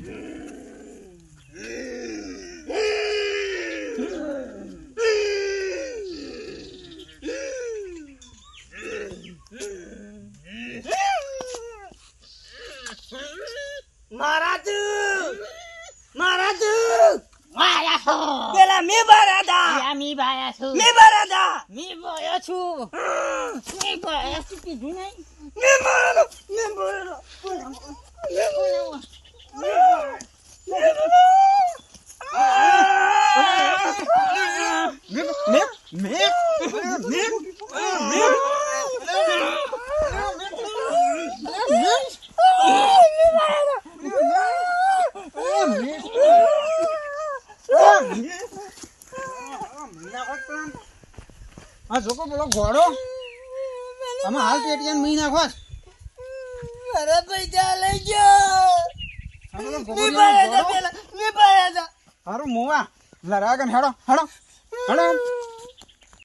મહારાજ પેલા મી બરાદા મી ભાયા છું મી બરાદા મી બોયો છું મી બોયો છું કીધું નહીં મી બરાદા મી બરાદા આ છોકરો પેલો ઘોડો આમાં હાલ પેટીને મી નાખો અરે પૈસા લઈ ગયો મી બરાદા પેલા મી બરાદા હારું મોવા લરાગન હેડો હેડો હેડો